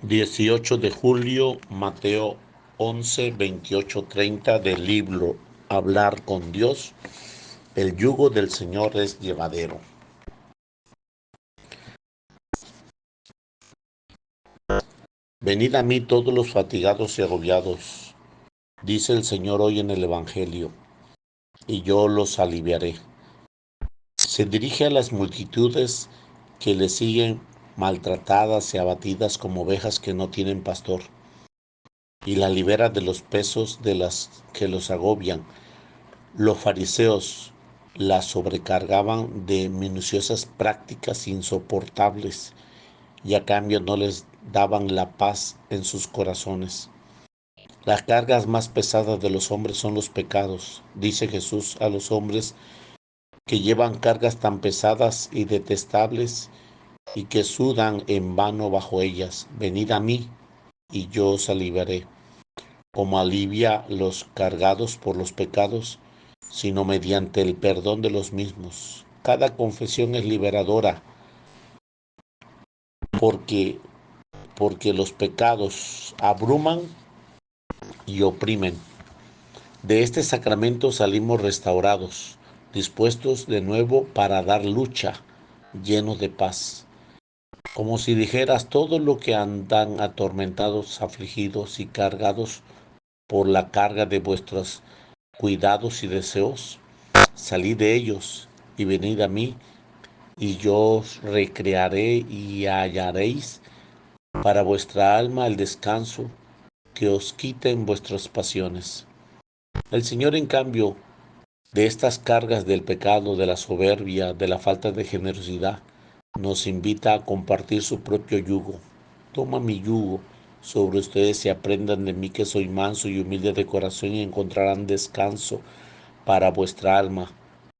18 de julio, Mateo 11, 28, 30 del libro Hablar con Dios. El yugo del Señor es llevadero. Venid a mí todos los fatigados y agobiados, dice el Señor hoy en el Evangelio, y yo los aliviaré. Se dirige a las multitudes que le siguen maltratadas y abatidas como ovejas que no tienen pastor, y la libera de los pesos de las que los agobian. Los fariseos la sobrecargaban de minuciosas prácticas insoportables y a cambio no les daban la paz en sus corazones. Las cargas más pesadas de los hombres son los pecados, dice Jesús a los hombres que llevan cargas tan pesadas y detestables y que sudan en vano bajo ellas. Venid a mí y yo os aliviaré, como alivia los cargados por los pecados, sino mediante el perdón de los mismos. Cada confesión es liberadora porque, porque los pecados abruman y oprimen. De este sacramento salimos restaurados, dispuestos de nuevo para dar lucha, llenos de paz. Como si dijeras: todo lo que andan atormentados, afligidos y cargados por la carga de vuestros cuidados y deseos, salid de ellos y venid a mí, y yo os recrearé y hallaréis para vuestra alma el descanso que os quiten vuestras pasiones. El Señor, en cambio, de estas cargas del pecado, de la soberbia, de la falta de generosidad, nos invita a compartir su propio yugo. Toma mi yugo sobre ustedes y aprendan de mí, que soy manso y humilde de corazón, y encontrarán descanso para vuestra alma,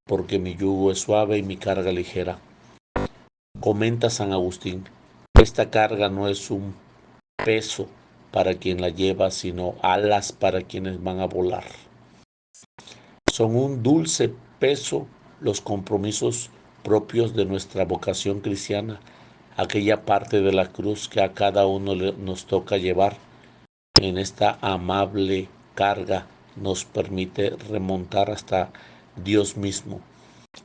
porque mi yugo es suave y mi carga ligera. Comenta San Agustín: esta carga no es un peso para quien la lleva, sino alas para quienes van a volar. Son un dulce peso los compromisos propios de nuestra vocación cristiana, aquella parte de la cruz que a cada uno nos toca llevar. En esta amable carga nos permite remontar hasta Dios mismo.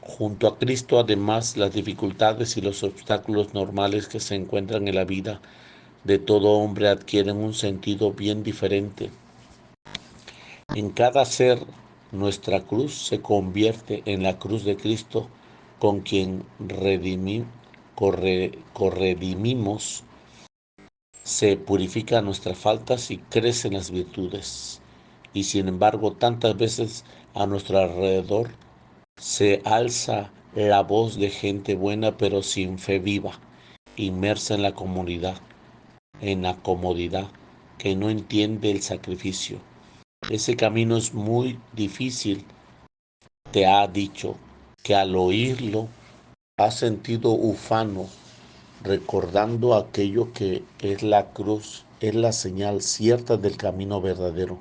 Junto a Cristo, además, las dificultades y los obstáculos normales que se encuentran en la vida de todo hombre adquieren un sentido bien diferente. En cada ser, nuestra cruz se convierte en la cruz de Cristo, con quien corredimimos, se purifican nuestras faltas y crecen las virtudes. Y sin embargo, tantas veces a nuestro alrededor se alza la voz de gente buena pero sin fe viva, inmersa en la comunidad, en la comodidad, que no entiende el sacrificio. Ese camino es muy difícil. Te ha dicho que al oírlo ha sentido ufano, recordando aquello que es la cruz, es la señal cierta del camino verdadero.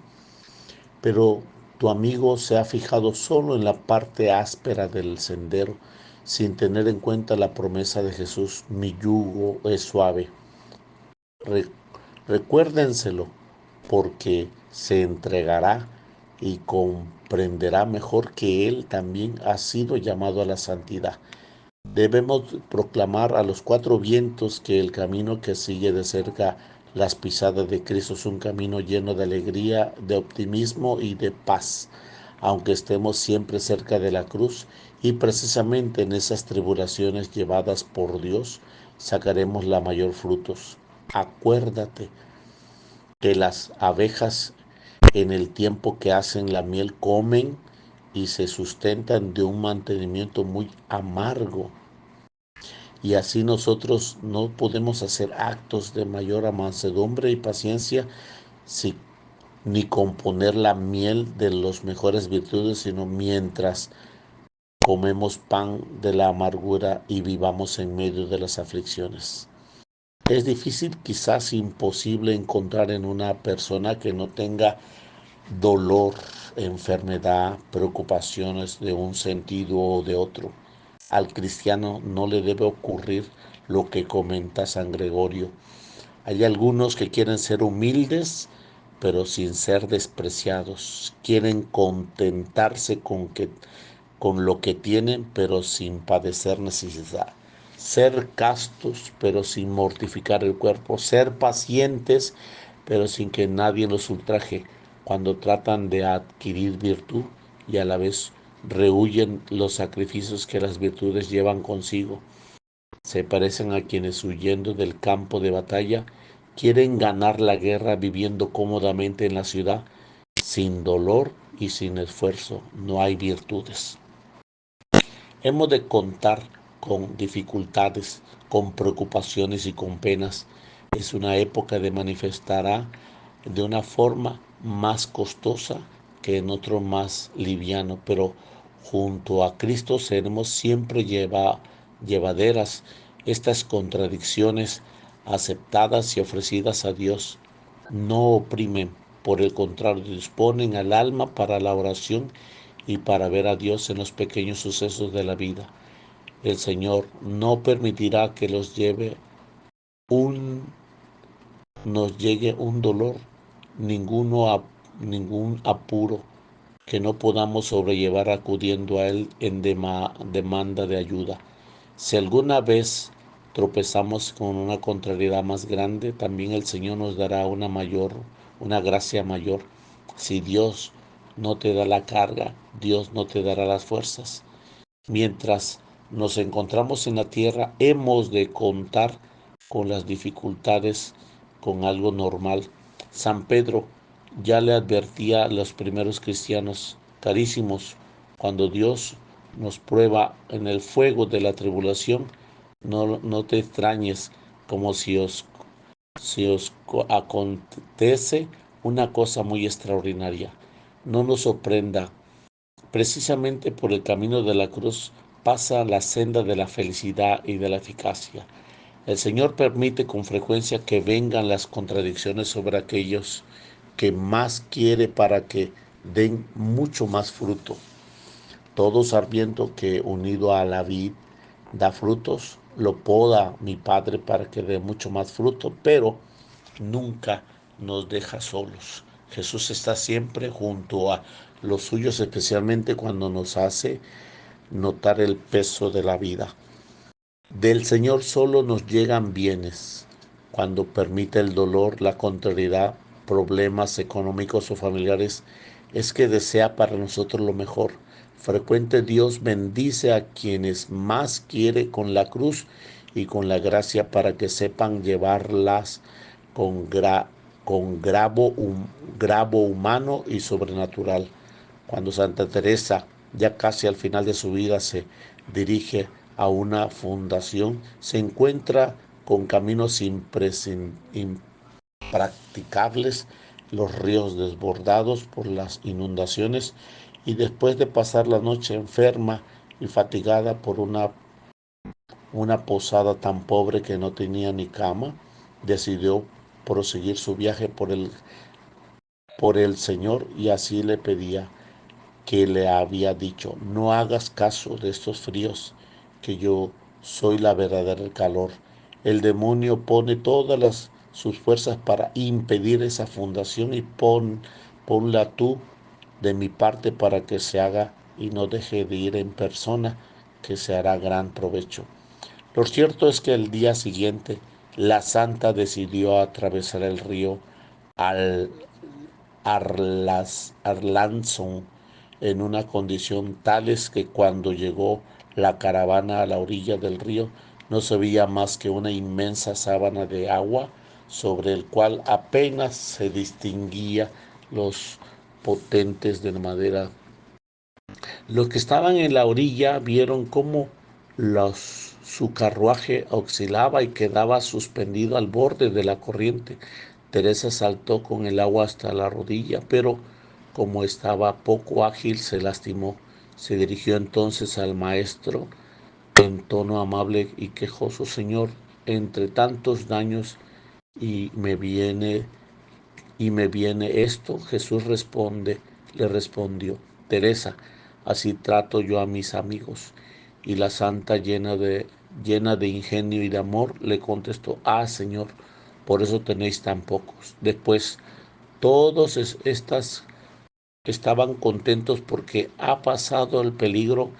Pero tu amigo se ha fijado solo en la parte áspera del sendero, sin tener en cuenta la promesa de Jesús: mi yugo es suave. Re- Recuérdenselo, porque se entregará y comprenderá mejor que él también ha sido llamado a la santidad. Debemos proclamar a los cuatro vientos que el camino que sigue de cerca las pisadas de Cristo es un camino lleno de alegría, de optimismo y de paz, aunque estemos siempre cerca de la cruz, y precisamente en esas tribulaciones llevadas por Dios sacaremos la mayor frutos. Acuérdate que las abejas, en el tiempo que hacen la miel, comen y se sustentan de un mantenimiento muy amargo. Y así nosotros no podemos hacer actos de mayor mansedumbre y paciencia, si, ni componer la miel de las mejores virtudes, sino mientras comemos pan de la amargura y vivamos en medio de las aflicciones. Es difícil, quizás imposible, encontrar en una persona que no tenga dolor, enfermedad, preocupaciones de un sentido o de otro. Al cristiano no le debe ocurrir lo que comenta San Gregorio: Hay algunos que quieren ser humildes, pero sin ser despreciados. Quieren contentarse con lo que tienen, pero sin padecer necesidad. Ser castos, pero sin mortificar el cuerpo. Ser pacientes, pero sin que nadie los ultraje. Cuando tratan de adquirir virtud y a la vez rehuyen los sacrificios que las virtudes llevan consigo. Se parecen a quienes huyendo del campo de batalla quieren ganar la guerra viviendo cómodamente en la ciudad. Sin dolor y sin esfuerzo no hay virtudes. Hemos de contar con dificultades, con preocupaciones y con penas. Es una época de manifestará de una forma más costosa que en otro más liviano, pero junto a Cristo seremos siempre llevaderas estas contradicciones aceptadas y ofrecidas a Dios. No oprimen, por el contrario, disponen al alma para la oración y para ver a Dios en los pequeños sucesos de la vida. El Señor no permitirá que un, nos llegue un dolor, ningún apuro que no podamos sobrellevar acudiendo a Él en demanda de ayuda. Si alguna vez tropezamos con una contrariedad más grande, también el Señor nos dará una gracia mayor. Si Dios no te da la carga, Dios no te dará las fuerzas. Mientras nos encontramos en la tierra, hemos de contar con las dificultades, con algo normal. San Pedro ya le advertía a los primeros cristianos: carísimos, cuando Dios nos prueba en el fuego de la tribulación, no te extrañes como si os acontece una cosa muy extraordinaria. No nos sorprenda. Precisamente por el camino de la cruz pasa la senda de la felicidad y de la eficacia. El Señor permite con frecuencia que vengan las contradicciones sobre aquellos que más quiere para que den mucho más fruto. Todo sarmiento que unido a la vid da frutos, lo poda mi Padre para que dé mucho más fruto, pero nunca nos deja solos. Jesús está siempre junto a los suyos, especialmente cuando nos hace notar el peso de la vida. Del Señor solo nos llegan bienes cuando permite el dolor, la contrariedad, problemas económicos o familiares. Es que desea para nosotros lo mejor. Frecuente Dios bendice a quienes más quiere con la cruz y con la gracia para que sepan llevarlas con, con grabo humano y sobrenatural. Cuando Santa Teresa, ya casi al final de su vida, se dirige a una fundación, se encuentra con caminos impracticables, los ríos desbordados por las inundaciones, y después de pasar la noche enferma y fatigada por una posada tan pobre que no tenía ni cama, decidió proseguir su viaje por el Señor, y así le pedía que le había dicho: no hagas caso de estos fríos, que yo soy la verdadera calor. El demonio pone sus fuerzas para impedir esa fundación, y ponla tú de mi parte para que se haga y no deje de ir en persona, que se hará gran provecho. Lo cierto es que el día siguiente la santa decidió atravesar el río al Arlanzón en una condición tales que cuando llegó la caravana a la orilla del río no se veía más que una inmensa sábana de agua sobre el cual apenas se distinguía los potentes de madera. Los que estaban en la orilla vieron cómo su carruaje oscilaba y quedaba suspendido al borde de la corriente. Teresa saltó con el agua hasta la rodilla, pero como estaba poco ágil, se lastimó. Se dirigió entonces al maestro en tono amable y quejoso: Señor, entre tantos daños y me viene esto. Jesús le respondió: Teresa, así trato yo a mis amigos. Y la santa, llena de ingenio y de amor, le contestó: Señor, por eso tenéis tan pocos. Después, todos estas estaban contentos porque ha pasado el peligro.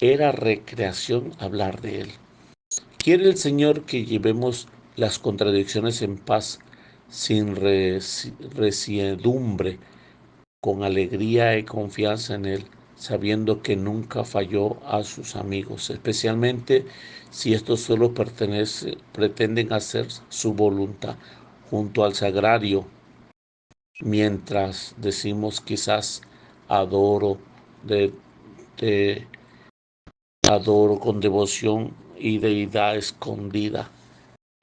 Era recreación hablar de él. Quiere el Señor que llevemos las contradicciones en paz, sin resiedumbre, con alegría y confianza en Él, sabiendo que nunca falló a sus amigos, especialmente si estos solo pretenden hacer su voluntad junto al sagrario, mientras decimos quizás adoro, de, de- adoro con devoción y deidad escondida.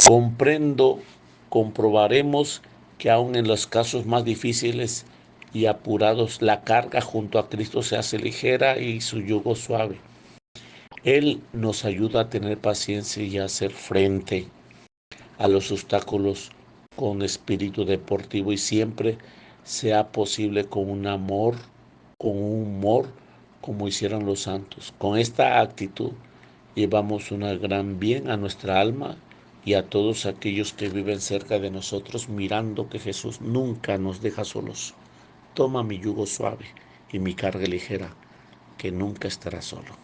Comprendo, comprobaremos que aun en los casos más difíciles y apurados, la carga junto a Cristo se hace ligera y su yugo suave. Él nos ayuda a tener paciencia y a hacer frente a los obstáculos con espíritu deportivo y siempre sea posible con un amor, con un humor, como hicieron los santos. Con esta actitud llevamos un gran bien a nuestra alma y a todos aquellos que viven cerca de nosotros, mirando que Jesús nunca nos deja solos. Toma mi yugo suave y mi carga ligera, que nunca estará solo.